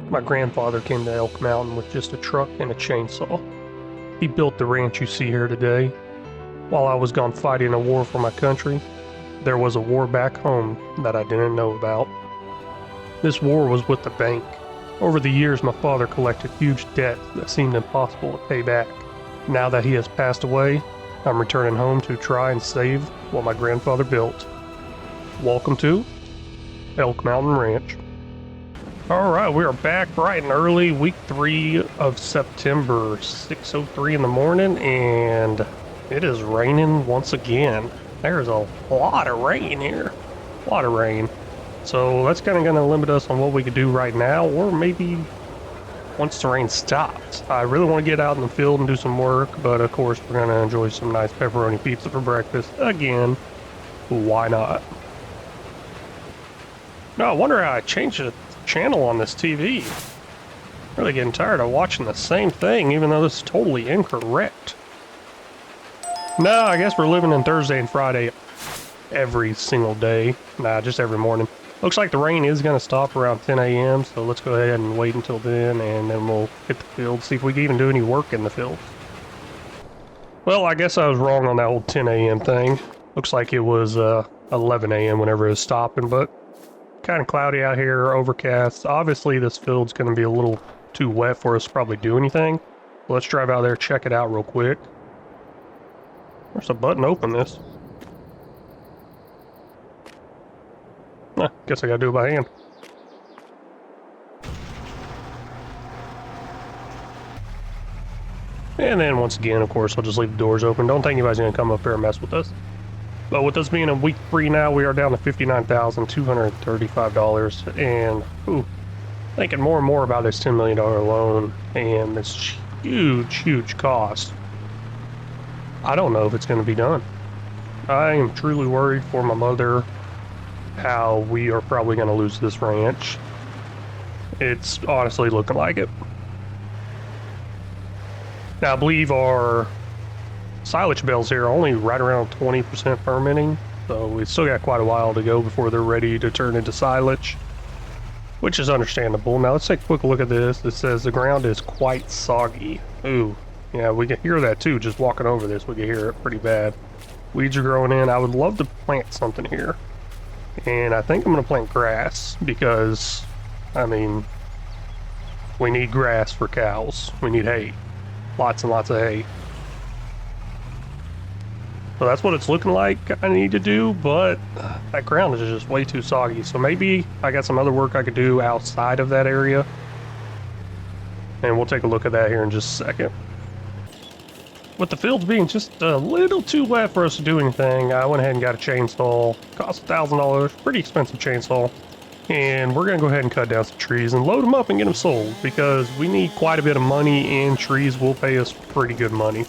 My grandfather came to Elk Mountain with just a truck and a chainsaw. He built the ranch you see here today. While I was gone fighting a war for my country, there was a war back home that I didn't know about. This war was with the bank. Over the years, my father collected huge debts that seemed impossible to pay back. Now that he has passed away, I'm returning home to try and save what my grandfather built. Welcome to Elk Mountain Ranch. Alright, we are back bright and early, week 3 of September, 6:03 in the morning, and it is raining once again. There's a lot of rain here. A lot of rain. So that's kind of going to limit us on what we could do right now, or maybe once the rain stops. I really want to get out in the field and do some work, but of course we're going to enjoy some nice pepperoni pizza for breakfast again. Why not? No, I wonder how I changed the channel on this TV. Really getting tired of watching the same thing, even though this is totally incorrect. No, I guess we're living in Thursday and Friday every single day. Nah, just every morning. Looks like the rain is going to stop around 10 a.m., so let's go ahead and wait until then, and then we'll hit the field, see if we can even do any work in the field. Well, I guess I was wrong on that whole 10 a.m. thing. Looks like it was 11 a.m. whenever it was stopping, but kind of cloudy out here, overcast. Obviously, this field's going to be a little too wet for us to probably do anything. Let's drive out there, check it out real quick. There's a button to open this. Guess I gotta do it by hand. And then once again, of course, I'll just leave the doors open. Don't think anybody's gonna come up here and mess with us. But with us being in week 3 now, we are down to $59,235. And, thinking more and more about this $10 million loan and this huge, huge cost. I don't know if it's going to be done. I am truly worried for my mother how we are probably going to lose this ranch. It's honestly looking like it. Now, I believe our silage bales here are only right around 20% fermenting, so we've still got quite a while to go before they're ready to turn into silage, which is understandable. Now, let's take a quick look at this. It says the ground is quite soggy. Ooh. Yeah, we can hear that too, just walking over this, we can hear it pretty bad. Weeds are growing in. I would love to plant something here. And I think I'm going to plant grass because, I mean, we need grass for cows. We need hay. Lots and lots of hay. So that's what it's looking like I need to do, but that ground is just way too soggy. So maybe I got some other work I could do outside of that area. And we'll take a look at that here in just a second. With the fields being just a little too wet for us to do anything, I went ahead and got a chainsaw. Cost $1,000, pretty expensive chainsaw. And we're gonna go ahead and cut down some trees and load them up and get them sold because we need quite a bit of money and trees will pay us pretty good money.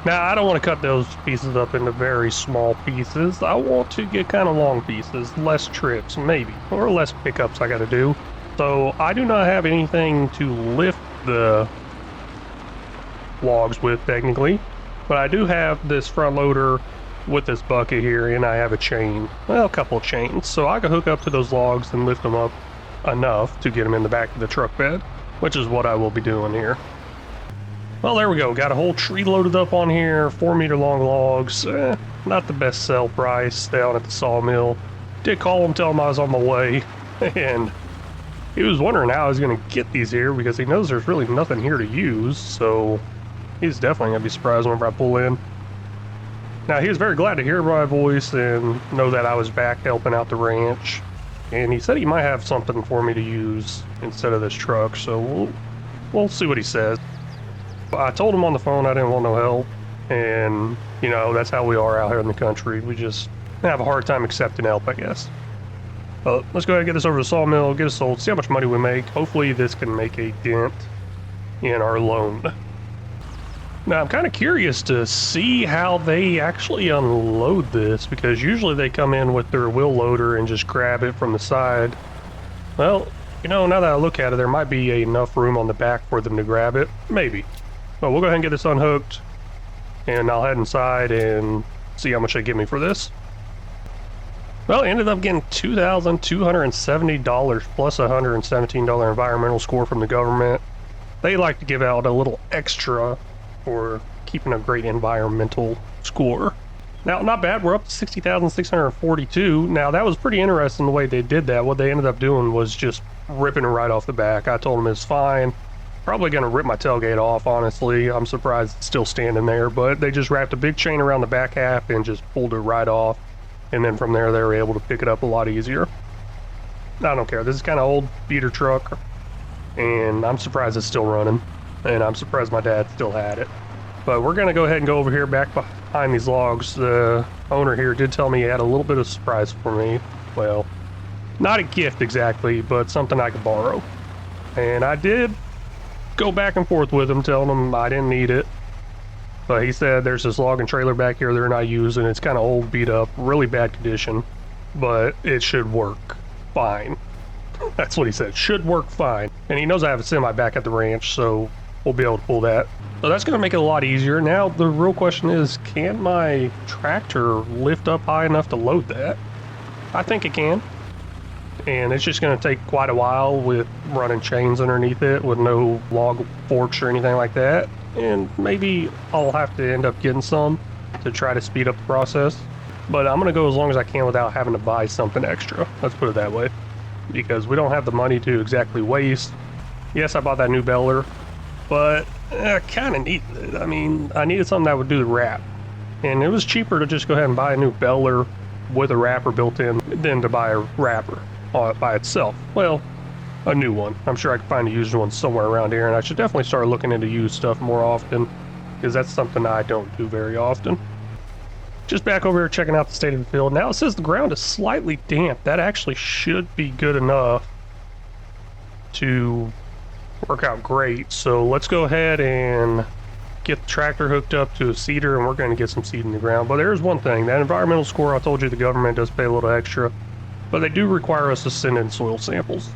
Now, I don't want to cut those pieces up into very small pieces. I want to get kind of long pieces, less trips maybe, or less pickups I gotta do. So I do not have anything to lift the logs with technically, but I do have this front loader with this bucket here, and I have a chain, well, a couple of chains, so I can hook up to those logs and lift them up enough to get them in the back of the truck bed, which is what I will be doing here. Well, there we go, got a whole tree loaded up on here, 4-meter long logs. Not the best sell price down at the sawmill. Did call him, tell him I was on my way, and he was wondering how I was going to get these here because he knows there's really nothing here to use, so he's definitely going to be surprised whenever I pull in. Now, he was very glad to hear my voice and know that I was back helping out the ranch. And he said he might have something for me to use instead of this truck, so we'll see what he says. I told him on the phone I didn't want no help. And, you know, that's how we are out here in the country. We just have a hard time accepting help, I guess. But let's go ahead and get this over to the sawmill, get it sold, see how much money we make. Hopefully this can make a dent in our loan. Now, I'm kind of curious to see how they actually unload this, because usually they come in with their wheel loader and just grab it from the side. Well, you know, now that I look at it, there might be enough room on the back for them to grab it. Maybe. But we'll go ahead and get this unhooked, and I'll head inside and see how much they give me for this. Well, I ended up getting $2,270 plus a $117 environmental score from the government. They like to give out a little extra for keeping a great environmental score. Now, not bad. We're up to 60,642. Now, that was pretty interesting the way they did that. What they ended up doing was just ripping it right off the back. I told them it's fine. Probably going to rip my tailgate off, honestly. I'm surprised it's still standing there, but they just wrapped a big chain around the back half and just pulled it right off. And then from there, they were able to pick it up a lot easier. I don't care. This is kind of old beater truck, and I'm surprised it's still running. And I'm surprised my dad still had it. But we're going to go ahead and go over here back behind these logs. The owner here did tell me he had a little bit of surprise for me. Well, not a gift exactly, but something I could borrow. And I did go back and forth with him, telling him I didn't need it. But he said there's this log and trailer back here they're not using. It's kind of old, beat up, really bad condition, but it should work fine. That's what he said, should work fine. And he knows I have a semi back at the ranch, so we'll be able to pull that. So that's going to make it a lot easier. Now the real question is, can my tractor lift up high enough to load that? I think it can. And it's just going to take quite a while with running chains underneath it with no log forks or anything like that. And maybe I'll have to end up getting some to try to speed up the process. But I'm going to go as long as I can without having to buy something extra. Let's put it that way. Because we don't have the money to exactly waste. Yes, I bought that new beller, but I kind of needed it. I mean, I needed something that would do the wrap. And it was cheaper to just go ahead and buy a new beller with a wrapper built in than to buy a wrapper by itself. Well, a new one. I'm sure I could find a used one somewhere around here, and I should definitely start looking into used stuff more often, because that's something I don't do very often. Just back over here checking out the state of the field. Now it says the ground is slightly damp. That actually should be good enough to work out great. So let's go ahead and get the tractor hooked up to a seeder, and we're going to get some seed in the ground. But there's one thing, that environmental score, I told you the government does pay a little extra, but they do require us to send in soil samples.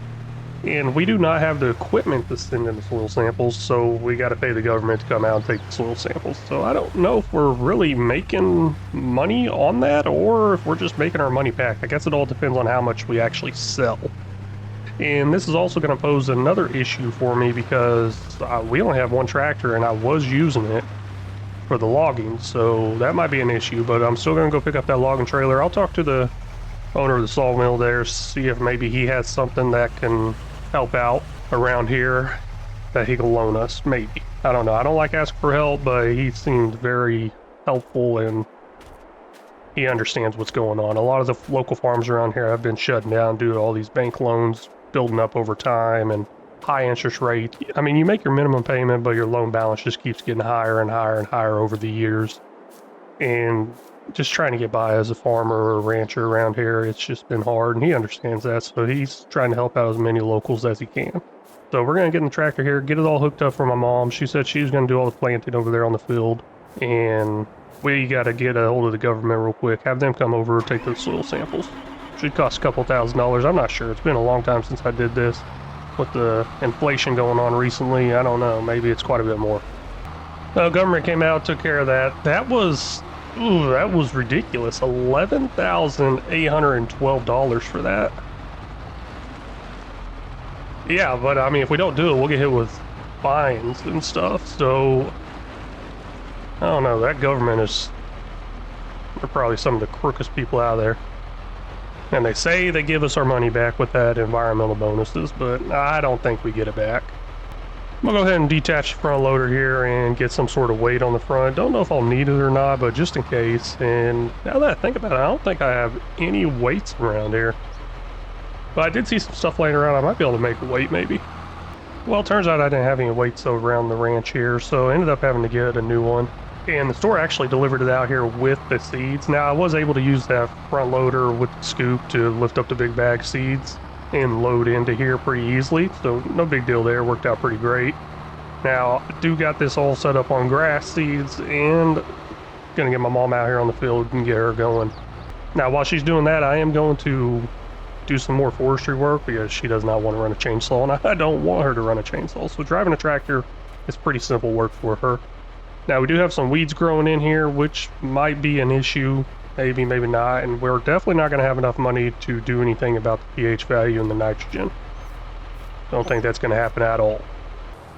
And we do not have the equipment to send in the soil samples, so we got to pay the government to come out and take the soil samples. So I don't know if we're really making money on that or if we're just making our money back. I guess it all depends on how much we actually sell. And this is also going to pose another issue for me because we only have one tractor and I was using it for the logging, so that might be an issue, but I'm still going to go pick up that logging trailer. I'll talk to the owner of the sawmill there, see if maybe he has something that can help out around here that he can loan us, maybe. I don't know. I don't like asking for help, but he seemed very helpful and he understands what's going on. A lot of the local farms around here have been shutting down due to all these bank loans building up over time and high interest rate. I mean, you make your minimum payment, but your loan balance just keeps getting higher and higher and higher over the years. And just trying to get by as a farmer or a rancher around here, it's just been hard, and he understands that, so he's trying to help out as many locals as he can. So we're going to get in the tractor here, get it all hooked up for my mom. She said she was going to do all the planting over there on the field, and we got to get a hold of the government real quick, have them come over, take those soil samples. Should cost a couple $1,000s, I'm not sure. It's been a long time since I did this. With the inflation going on recently, I don't know, maybe it's quite a bit more. The government came out, took care of that. That was ridiculous. $11,812 for that. Yeah, but I mean, if we don't do it, we'll get hit with fines and stuff. So, I don't know. That government they're probably some of the crookedest people out there. And they say they give us our money back with that environmental bonuses, but I don't think we get it back. We'll go ahead and detach the front loader here and get some sort of weight on the front. Don't know if I'll need it or not, but just in case. And now that I think about it, I don't think I have any weights around here. But I did see some stuff laying around. I might be able to make a weight maybe. Well, it turns out I didn't have any weights around the ranch here, so I ended up having to get a new one. And the store actually delivered it out here with the seeds. Now, I was able to use that front loader with the scoop to lift up the big bag seeds and load into here pretty easily, so no big deal there. Worked out pretty great. Now, I do got this all set up on grass seeds and gonna get my mom out here on the field and get her going. Now, while she's doing that, I am going to do some more forestry work because she does not want to run a chainsaw, and I don't want her to run a chainsaw, so driving a tractor is pretty simple work for her. Now, we do have some weeds growing in here, which might be an issue maybe, maybe not, and we're definitely not going to have enough money to do anything about the pH value and the nitrogen. Don't think that's going to happen at all.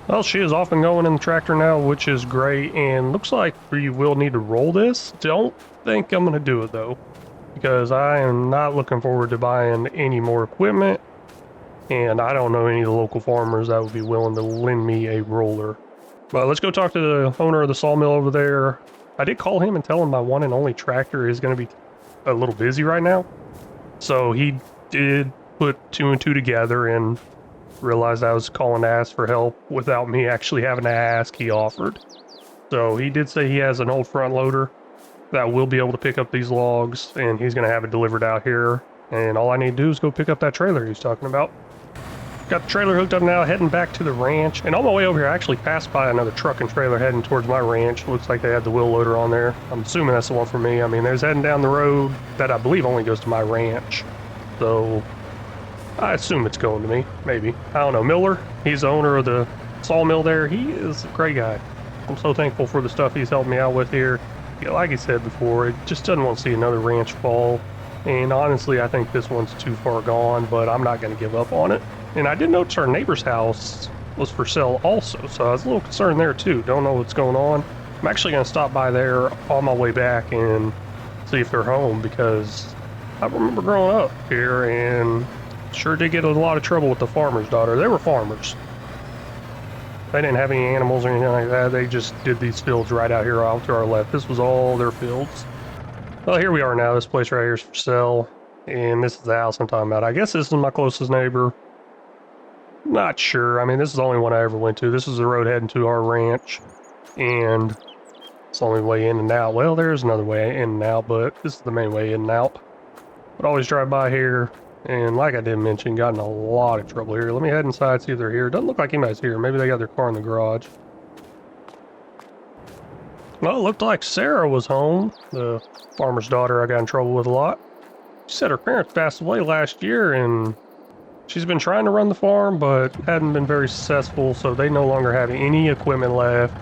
Well, she is off and going in the tractor now, which is great, and looks like we will need to roll this. Don't think I'm going to do it, though, because I am not looking forward to buying any more equipment, and I don't know any of the local farmers that would be willing to lend me a roller. But let's go talk to the owner of the sawmill over there. I did call him and tell him my one and only tractor is going to be a little busy right now. So he did put 2 and 2 together and realized I was calling to ask for help without me actually having to ask. He offered. So he did say he has an old front loader that will be able to pick up these logs, and he's going to have it delivered out here. And all I need to do is go pick up that trailer he was talking about. Got the trailer hooked up now, heading back to the ranch. And on my way over here, I actually passed by another truck and trailer heading towards my ranch. Looks like they had the wheel loader on there. I'm assuming that's the one for me. I mean, there's heading down the road that I believe only goes to my ranch. So I assume it's going to me, maybe. I don't know. Miller, he's the owner of the sawmill there. He is a great guy. I'm so thankful for the stuff he's helped me out with here. Yeah, like he said before, it just doesn't want to see another ranch fall. And honestly, I think this one's too far gone, but I'm not going to give up on it. And I did notice our neighbor's house was for sale also, so I was a little concerned there too. Don't know what's going on. I'm actually going to stop by there on my way back and see if they're home, because I remember growing up here and sure did get a lot of trouble with the farmer's daughter. They were farmers. They didn't have any animals or anything like that. They just did these fields right out here out to our left. This was all their fields. Well, here we are now. This place right here is for sale, and this is the house I'm talking about. I guess this is my closest neighbor. Not sure. I mean, this is the only one I ever went to. This is the road heading to our ranch, and it's the only way in and out. Well, there's another way in and out, but this is the main way in and out. But always drive by here, and like I did mention, got in a lot of trouble here. Let me head inside, see if they're here. Doesn't look like anybody's here. Maybe they got their car in the garage. Well, it looked like Sarah was home, the farmer's daughter I got in trouble with a lot. She said her parents passed away last year, and she's been trying to run the farm, but hadn't been very successful, so they no longer have any equipment left.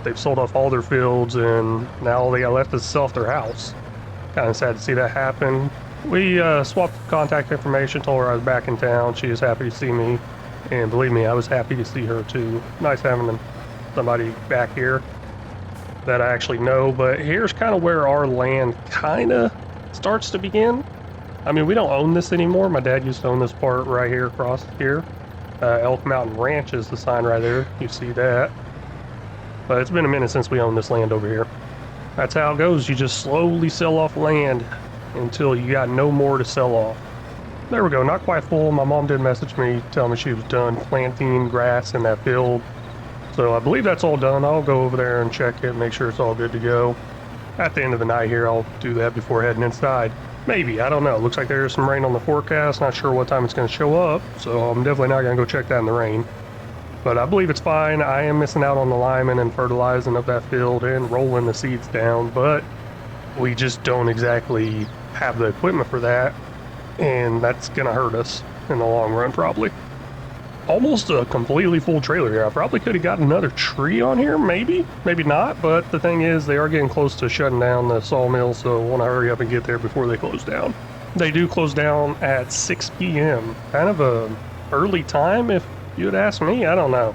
They've sold off all their fields, and now all they got left is to sell off their house. Kind of sad to see that happen. We swapped contact information, told her I was back in town. She was happy to see me, and believe me, I was happy to see her too. Nice having somebody back here that I actually know, but here's kind of where our land kind of starts to begin. I mean, we don't own this anymore. My dad used to own this part right here across here. Elk Mountain Ranch is the sign right there. You see that. But it's been a minute since we owned this land over here. That's how it goes. You just slowly sell off land until you got no more to sell off. There we go. Not quite full. My mom did message me telling me she was done planting grass in that field. So I believe that's all done. I'll go over there and check it, make sure it's all good to go. At the end of the night here, I'll do that before heading inside. Maybe, I don't know. Looks like there's some rain on the forecast. Not sure what time it's going to show up, so I'm definitely not going to go check that in the rain. But I believe it's fine. I am missing out on the liming and fertilizing of that field and rolling the seeds down, but we just don't exactly have the equipment for that, and that's going to hurt us in the long run probably. Almost a completely full trailer here. I probably could have got another tree on here, maybe not, but the thing is they are getting close to shutting down the sawmill, so I want to hurry up and get there before they close down. They do close down at 6 p.m. Kind of a early time if you would ask me. I don't know.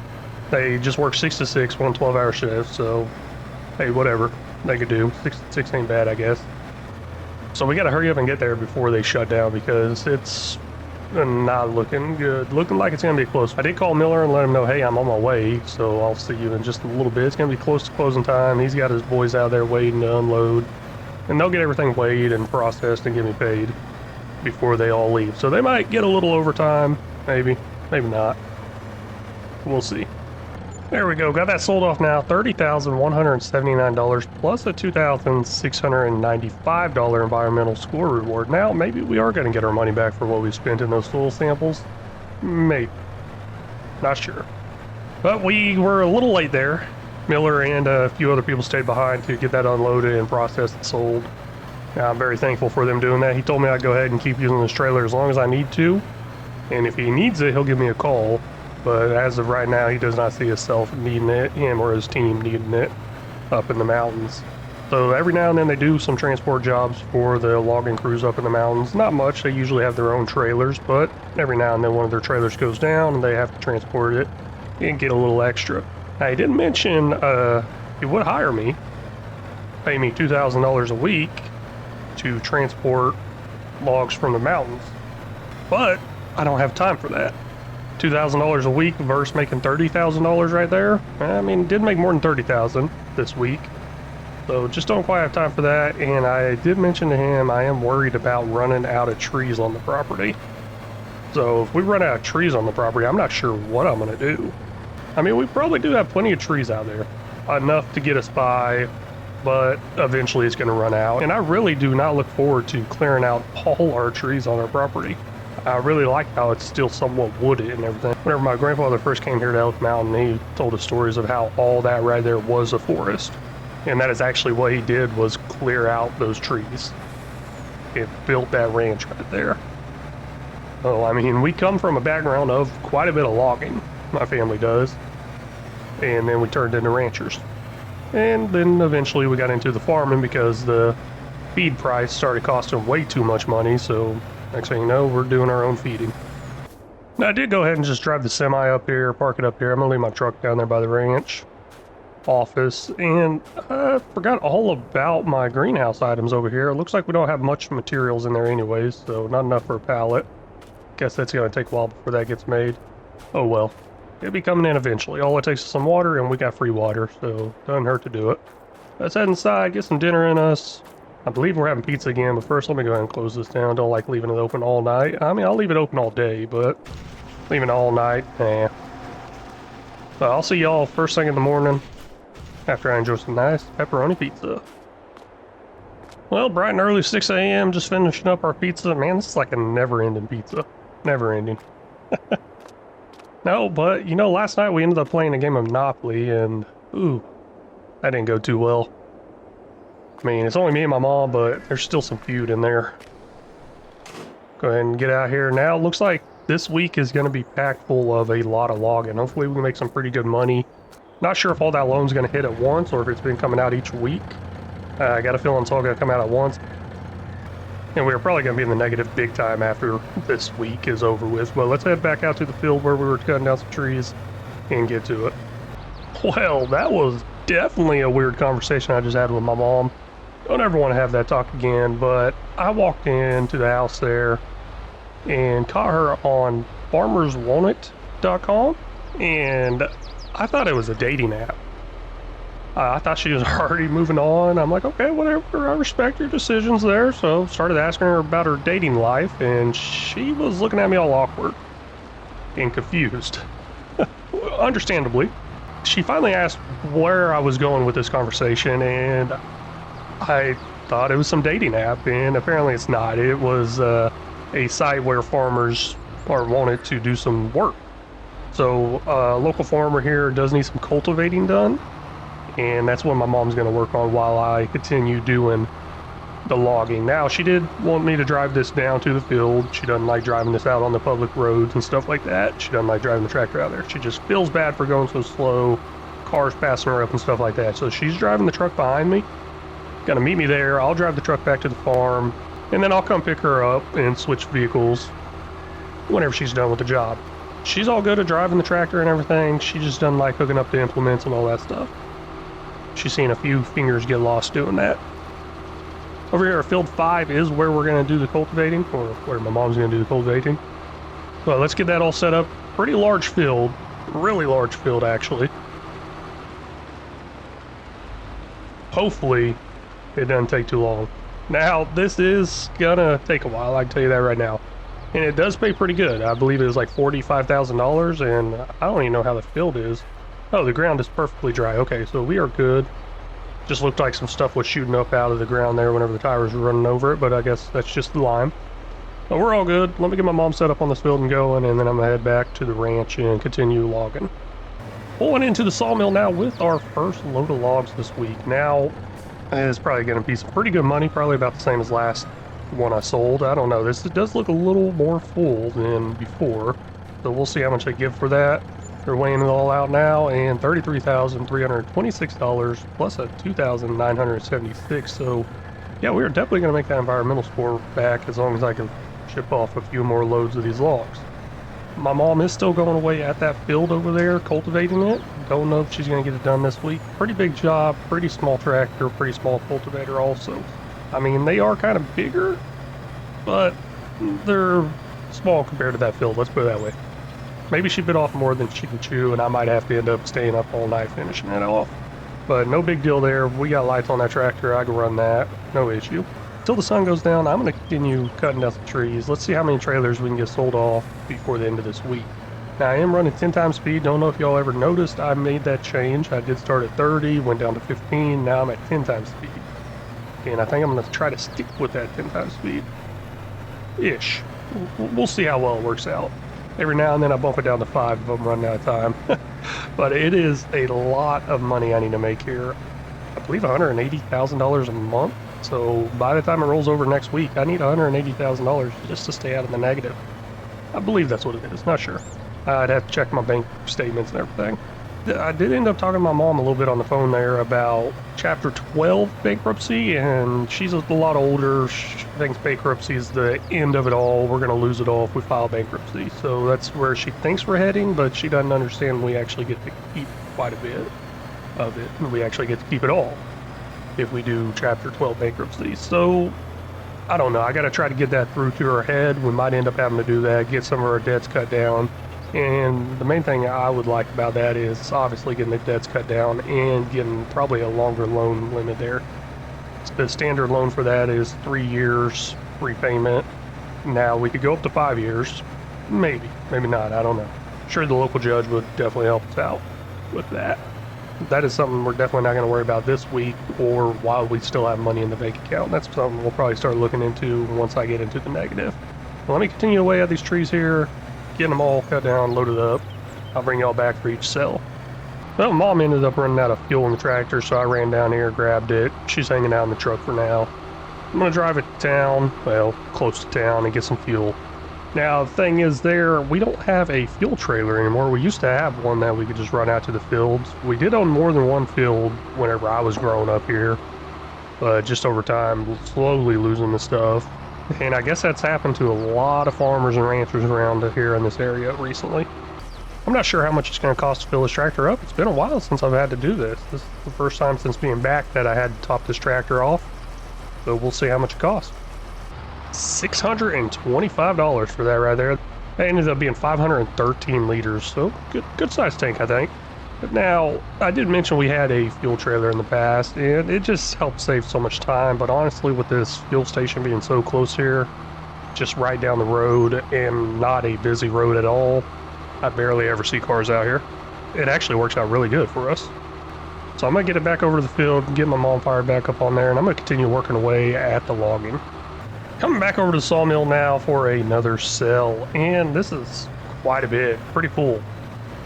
They just work 6 to 6, 1 12-hour shift, so hey, whatever they could do. 6 to 6 ain't bad, I guess. So we got to hurry up and get there before they shut down, because it's not looking good. Looking like it's going to be close. I did call Miller and let him know, hey, I'm on my way, so I'll see you in just a little bit. It's going to be close to closing time. He's got his boys out there waiting to unload, and they'll get everything weighed and processed and get me paid before they all leave. So they might get a little overtime, maybe not. We'll see. There we go. Got that sold off now. $30,179 plus a $2,695 environmental score reward. Now, maybe we are going to get our money back for what we spent in those soil samples. Maybe. Not sure. But we were a little late there. Miller and a few other people stayed behind to get that unloaded and processed and sold. Now, I'm very thankful for them doing that. He told me I'd go ahead and keep using this trailer as long as I need to. And if he needs it, he'll give me a call. But as of right now, he does not see himself needing it, him or his team needing it up in the mountains. So every now and then they do some transport jobs for the logging crews up in the mountains. Not much, they usually have their own trailers, but every now and then one of their trailers goes down and they have to transport it and get a little extra. Now, he didn't mention he would hire me, pay me $2,000 a week to transport logs from the mountains, but I don't have time for that. $2,000 a week versus making $30,000 right there. I mean, did make more than $30,000 this week. So just don't quite have time for that, and I did mention to him I am worried about running out of trees on the property. So if we run out of trees on the property, I'm not sure what I'm going to do. I mean, we probably do have plenty of trees out there, enough to get us by, but eventually it's going to run out. And I really do not look forward to clearing out all our trees on our property. I really like how it's still somewhat wooded and everything. Whenever my grandfather first came here to Elk Mountain, he told us stories of how all that right there was a forest. And that is actually what he did, was clear out those trees. It built that ranch right there. Oh, I mean, we come from a background of quite a bit of logging. My family does. And then we turned into ranchers. And then eventually we got into the farming because the feed price started costing way too much money. So next thing you know, we're doing our own feeding. Now, I did go ahead and just drive the semi up here, park it up here. I'm gonna leave my truck down there by the ranch office, and I forgot all about my greenhouse items over here. It looks like we don't have much materials in there anyways, so not enough for a pallet. Guess that's gonna take a while before that gets made. Oh well, it'll be coming in eventually. All it takes is some water, and we got free water, so doesn't hurt to do it. Let's head inside, get some dinner in us. I believe we're having pizza again, but first let me go ahead and close this down. Don't like leaving it open all night. I mean, I'll leave it open all day, but leaving it all night, nah. So I'll see y'all first thing in the morning, after I enjoy some nice pepperoni pizza. Well, bright and early, 6 a.m., just finishing up our pizza. Man, this is like a never-ending pizza. Never-ending. No, but, you know, last night we ended up playing a game of Monopoly, and, ooh, that didn't go too well. I mean, it's only me and my mom, but there's still some feud in there. Go ahead and get out here. Now, it looks like this week is going to be packed full of a lot of logging. Hopefully we can make some pretty good money. Not sure if all that loan's going to hit at once or if it's been coming out each week. I got a feeling it's all going to come out at once. And we're probably going to be in the negative big time after this week is over with. But let's head back out to the field where we were cutting down some trees and get to it. Well, that was definitely a weird conversation I just had with my mom. Don't ever want to have that talk again, but I walked into the house there and caught her on farmerswantit.com, and I thought it was a dating app. I thought she was already moving on. I'm like, okay, whatever, I respect your decisions there. So started asking her about her dating life, and she was looking at me all awkward and confused. Understandably. She finally asked where I was going with this conversation, and I thought it was some dating app, and apparently it's not. It was a site where farmers are wanted to do some work. So a local farmer here does need some cultivating done, and that's what my mom's going to work on while I continue doing the logging. Now, she did want me to drive this down to the field. She doesn't like driving this out on the public roads and stuff like that. She doesn't like driving the tractor out there. She just feels bad for going so slow, cars passing her up and stuff like that. So she's driving the truck behind me, gonna meet me there. I'll drive the truck back to the farm, and then I'll come pick her up and switch vehicles whenever she's done with the job. She's all good at driving the tractor and everything. She just doesn't like hooking up the implements and all that stuff. She's seen a few fingers get lost doing that. Over here at Field 5 is where we're going to do the cultivating, or where my mom's going to do the cultivating. So let's get that all set up. Pretty large field, really large field actually. Hopefully it doesn't take too long. Now, this is gonna take a while, I can tell you that right now. And it does pay pretty good. I believe it was like $45,000, and I don't even know how the field is. Oh, the ground is perfectly dry. Okay, so we are good. Just looked like some stuff was shooting up out of the ground there whenever the tires were running over it, but I guess that's just the lime. But we're all good. Let me get my mom set up on this field and going, and then I'm gonna head back to the ranch and continue logging. Pulling into the sawmill now with our first load of logs this week. Now, it's probably gonna be some pretty good money, probably about the same as last one I sold. I don't know, this does look a little more full than before, so we'll see how much I give for that. They're weighing it all out now, and $33,326 plus a $2,976. So, yeah, we're definitely going to make that environmental score back as long as I can ship off a few more loads of these logs. My mom is still going away at that field over there, cultivating it. Don't know if she's going to get it done this week. Pretty big job, pretty small tractor, pretty small cultivator also. I mean, they are kind of bigger, but they're small compared to that field, let's put it that way. Maybe she bit off more than she can chew, and I might have to end up staying up all night finishing it off. But no big deal there. We got lights on that tractor. I can run that. No issue. Until the sun goes down, I'm going to continue cutting down some trees. Let's see how many trailers we can get sold off before the end of this week. Now, I am running 10 times speed. Don't know if y'all ever noticed. I made that change. I did start at 30, went down to 15. Now I'm at 10 times speed. And I think I'm going to try to stick with that 10 times speed. Ish. We'll see how well it works out. Every now and then I bump it down to 5 if I'm running out of time. But it is a lot of money I need to make here. I believe $180,000 a month. So by the time it rolls over next week, I need $180,000 just to stay out of the negative. I believe that's what it is. Not sure. I'd have to check my bank statements and everything. I did end up talking to my mom a little bit on the phone there about Chapter 12 bankruptcy, and she's a lot older. She thinks bankruptcy is the end of it all. We're going to lose it all if we file bankruptcy. So that's where she thinks we're heading, but she doesn't understand we actually get to keep quite a bit of it. We actually get to keep it all if we do Chapter 12 bankruptcy. So I don't know. I got to try to get that through to her head. We might end up having to do that, get some of our debts cut down. And the main thing I would like about that is obviously getting the debts cut down and getting probably a longer loan limit there. The standard loan for that is 3 years repayment. Now we could go up to 5 years. Maybe not. I don't know. Sure, the local judge would definitely help us out with that. That is something we're definitely not going to worry about this week or while we still have money in the bank account. That's something we'll probably start looking into once I get into the negative. Well, let me continue away at these trees here, getting them all cut down, loaded up. I'll bring y'all back for each cell. Well, Mom ended up running out of fuel in the tractor, so I ran down here, grabbed it. She's hanging out in the truck for now. I'm going to drive it to town, well, close to town, and get some fuel. Now, the thing is there, we don't have a fuel trailer anymore. We used to have one that we could just run out to the fields. We did own more than one field whenever I was growing up here, but just over time, slowly losing the stuff. And I guess that's happened to a lot of farmers and ranchers around here in this area recently. I'm not sure how much it's going to cost to fill this tractor up. It's been a while since I've had to do this. This is the first time since being back that I had to top this tractor off. So we'll see how much it costs. $625 for that right there. That ended up being 513 liters, so good size tank, I think. But now, I did mention we had a fuel trailer in the past, and it just helped save so much time. But honestly, with this fuel station being so close here, just right down the road and not a busy road at all, I barely ever see cars out here. It actually works out really good for us. So I'm going to get it back over to the field, get my mom fired back up on there, and I'm going to continue working away at the logging. Coming back over to the sawmill now for another cell, and this is quite a bit, pretty full.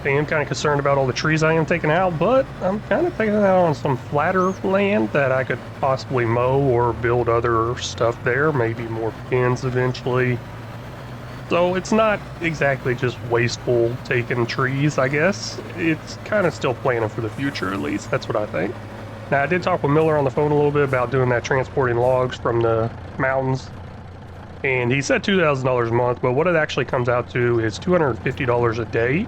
I am kind of concerned about all the trees I am taking out, but I'm kind of taking it out on some flatter land that I could possibly mow or build other stuff there, maybe more pens eventually. So it's not exactly just wasteful taking trees, I guess. It's kind of still planning for the future, at least. That's what I think. Now, I did talk with Miller on the phone a little bit about doing that transporting logs from the mountains. And he said $2,000 a month, but what it actually comes out to is $250 a day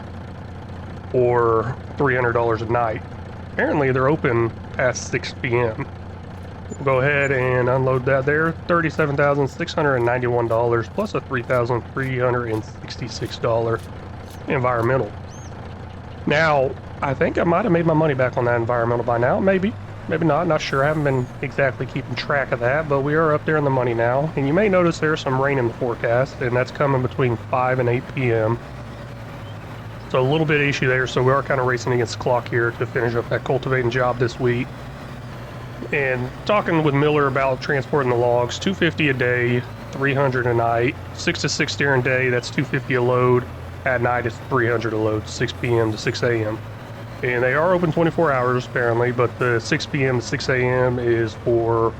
or $300 a night. Apparently, they're open past 6 p.m. We'll go ahead and unload that there. $37,691 plus a $3,366 environmental. Now, I think I might have made my money back on that environmental by now. Maybe not sure. I haven't been exactly keeping track of that, but we are up there in the money now. And you may notice there's some rain in the forecast, and that's coming between 5 and 8 p.m. So a little bit of issue there, so we are kind of racing against the clock here to finish up that cultivating job this week. And talking with Miller about transporting the logs, $250 a day, $300 a night, 6 to 6 during day, that's $250 a load. At night, it's $300 a load, 6 p.m. to 6 a.m. And they are open 24 hours, apparently, but the 6 p.m. to 6 a.m. is for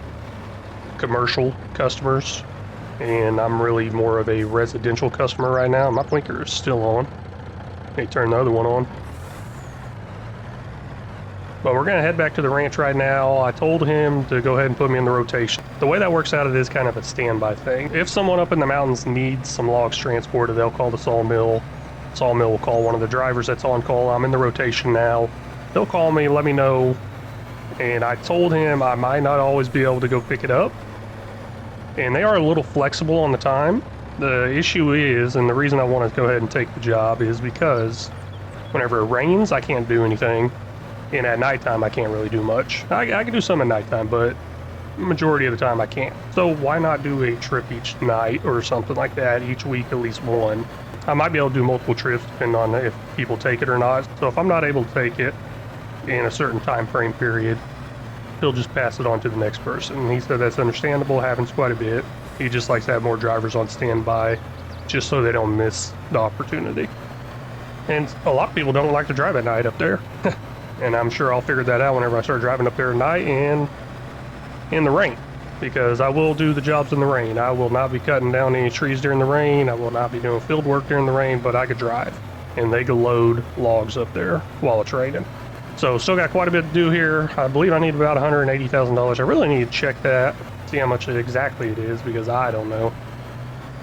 commercial customers. And I'm really more of a residential customer right now. My blinker is still on. He turned the other one on. But we're going to head back to the ranch right now. I told him to go ahead and put me in the rotation. The way that works out, it is kind of a standby thing. If someone up in the mountains needs some logs transported, they'll call the sawmill. Sawmill will call one of the drivers that's on call. I'm in the rotation now. They'll call me, let me know. And I told him I might not always be able to go pick it up. And they are a little flexible on the time. The issue is, and the reason I want to go ahead and take the job is because whenever it rains, I can't do anything. And at nighttime, I can't really do much. I can do some at nighttime, but majority of the time I can't. So why not do a trip each night or something like that, each week at least one. I might be able to do multiple trips depending on if people take it or not. So if I'm not able to take it in a certain time frame period, he'll just pass it on to the next person. And he said that's understandable, happens quite a bit. He just likes to have more drivers on standby just so they don't miss the opportunity. And a lot of people don't like to drive at night up there. And I'm sure I'll figure that out whenever I start driving up there at night and in the rain, because I will do the jobs in the rain. I will not be cutting down any trees during the rain. I will not be doing field work during the rain, but I could drive and they could load logs up there while it's raining. So still got quite a bit to do here. I believe I need about $180,000. I really need to check that, see how much exactly it is, because I don't know.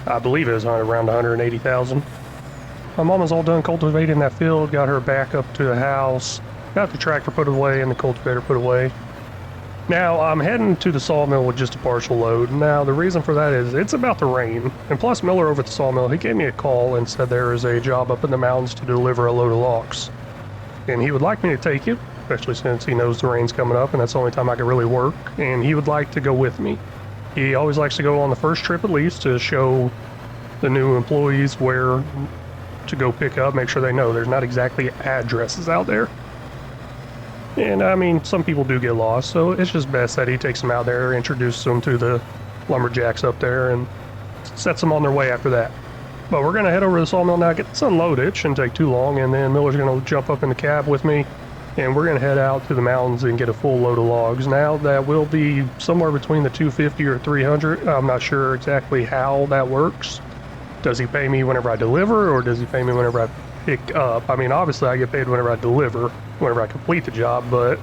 I believe it was around 180,000. My mom is all done cultivating that field, got her back up to the house. Got the tractor put away and the cultivator put away. Now I'm heading to the sawmill with just a partial load. Now the reason for that is it's about to rain. And plus Miller over at the sawmill, he gave me a call and said there is a job up in the mountains to deliver a load of logs. And he would like me to take it, especially since he knows the rain's coming up and that's the only time I can really work. And he would like to go with me. He always likes to go on the first trip at least to show the new employees where to go pick up, make sure they know there's not exactly addresses out there. And I mean, some people do get lost, so it's just best that he takes them out there, introduces them to the lumberjacks up there, and sets them on their way after that. But we're going to head over to the sawmill now, get this unloaded. It shouldn't take too long, and then Miller's going to jump up in the cab with me, and we're going to head out to the mountains and get a full load of logs. Now, that will be somewhere between the 250 or 300. I'm not sure exactly how that works. Does he pay me whenever I deliver, or does he pay me whenever I pick up? I mean, obviously I get paid whenever I deliver, whenever I complete the job, but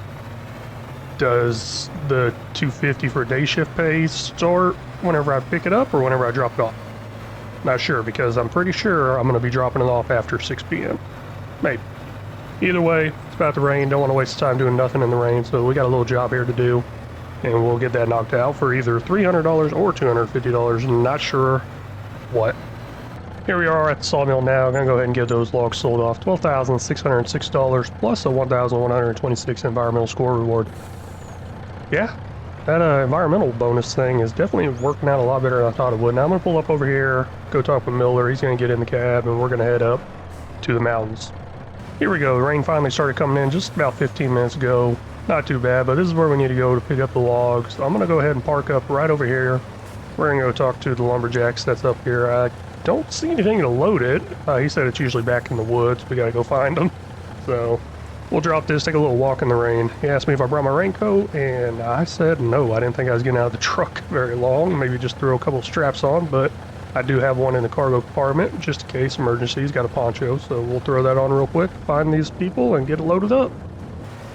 does the 250 for day shift pay start whenever I pick it up or whenever I drop it off? Not sure, because I'm pretty sure I'm going to be dropping it off after 6 p.m. Maybe. Either way, it's about to rain. Don't want to waste time doing nothing in the rain, so we got a little job here to do, and we'll get that knocked out for either $300 or $250. Not sure what. Here we are at the sawmill now. I'm going to go ahead and get those logs sold off. $12,606 plus a $1,126 environmental score reward. Yeah, that environmental bonus thing is definitely working out a lot better than I thought it would. Now I'm going to pull up over here, go talk with Miller. He's going to get in the cab, and we're going to head up to the mountains. Here we go. The rain finally started coming in just about 15 minutes ago. Not too bad, but this is where we need to go to pick up the logs. So I'm going to go ahead and park up right over here. We're going to go talk to the lumberjacks that's up here. I don't see anything to load it. He said it's usually back in the woods. We got to go find them. So we'll drop this, take a little walk in the rain. He asked me if I brought my raincoat, and I said no. I didn't think I was getting out of the truck very long. Maybe just throw a couple straps on, but I do have one in the cargo compartment just in case emergencies. Got a poncho, so we'll throw that on real quick, find these people, and get it loaded up.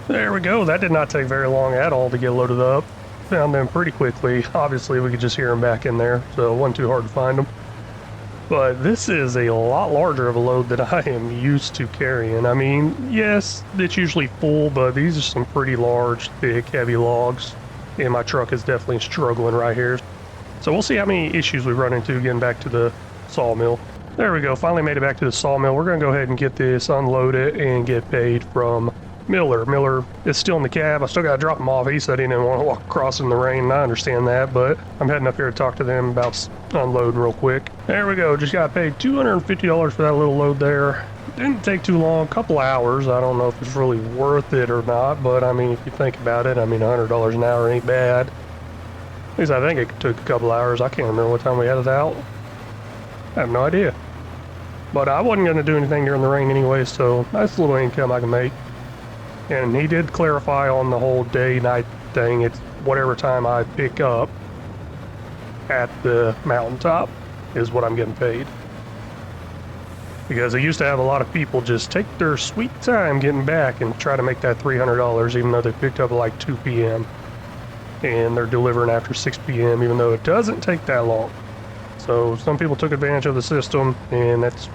There we go. That did not take very long at all to get loaded up. Found them pretty quickly. Obviously, we could just hear them back in there, so it wasn't too hard to find them. But this is a lot larger of a load than I am used to carrying. I mean, yes, it's usually full, but these are some pretty large, thick, heavy logs. And my truck is definitely struggling right here. So we'll see how many issues we run into getting back to the sawmill. There we go, finally made it back to the sawmill. We're gonna go ahead and get this unloaded and get paid from Miller. Miller is still in the cab. I still gotta drop him off. He said he didn't want to walk across in the rain, and I understand that, but I'm heading up here to talk to them about unloading real quick. There we go, just got paid $250 for that little load there. Didn't take too long, a couple hours. I don't know if it's really worth it or not, but I mean, if you think about it, I mean, $100 an hour ain't bad. At least I think it took a couple hours. I can't remember what time we had it out. I have no idea. But I wasn't gonna do anything during the rain anyway, so nice little income I can make. And he did clarify on the whole day-night thing. It's whatever time I pick up at the mountaintop is what I'm getting paid. because I used to have a lot of people just take their sweet time getting back and try to make that $300 even though they picked up at like 2 p.m. and they're delivering after 6 p.m. even though it doesn't take that long. So some people took advantage of the system, and that's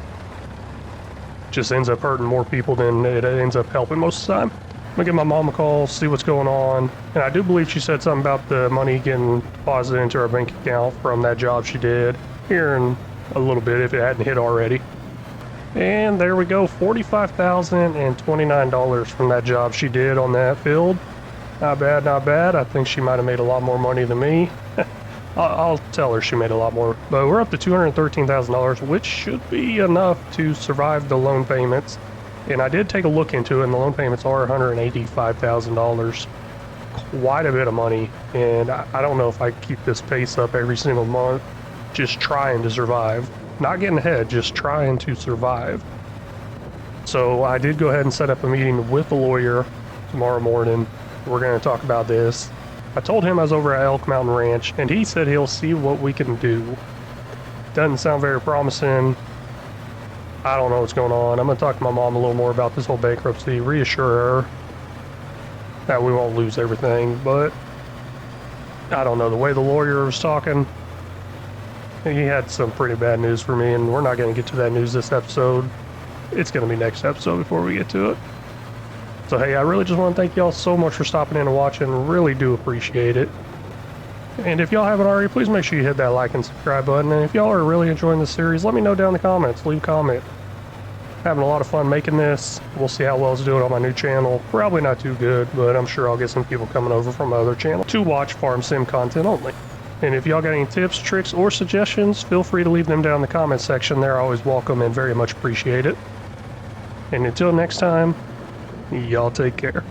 just ends up hurting more people than it ends up helping most of the time. I'm gonna give my mom a call, see what's going on, and I do believe she said something about the money getting deposited into her bank account from that job she did here in a little bit if it hadn't hit already. And there we go, $45,029 from that job she did on that field. Not bad, not bad. I think she might have made a lot more money than me. I'll tell her she made a lot more. But we're up to $213,000, which should be enough to survive the loan payments. And I did take a look into it, and the loan payments are $185,000. Quite a bit of money. And I don't know if I keep this pace up every single month, just trying to survive. Not getting ahead, just trying to survive. So I did go ahead and set up a meeting with the lawyer tomorrow morning. We're going to talk about this. I told him I was over at Elk Mountain Ranch, and he said he'll see what we can do. Doesn't sound very promising. I don't know what's going on. I'm going to talk to my mom a little more about this whole bankruptcy, reassure her that we won't lose everything, but I don't know. The way the lawyer was talking, he had some pretty bad news for me, and we're not going to get to that news this episode. It's going to be next episode before we get to it. So hey, I really just want to thank y'all so much for stopping in and watching. Really do appreciate it. And if y'all haven't already, please make sure you hit that like and subscribe button. And if y'all are really enjoying this series, let me know down in the comments. Leave a comment. Having a lot of fun making this. We'll see how well it's doing on my new channel. Probably not too good, but I'm sure I'll get some people coming over from my other channel to watch farm sim content only. And if y'all got any tips, tricks, or suggestions, feel free to leave them down in the comment section. They're always welcome and very much appreciated. And until next time, y'all take care.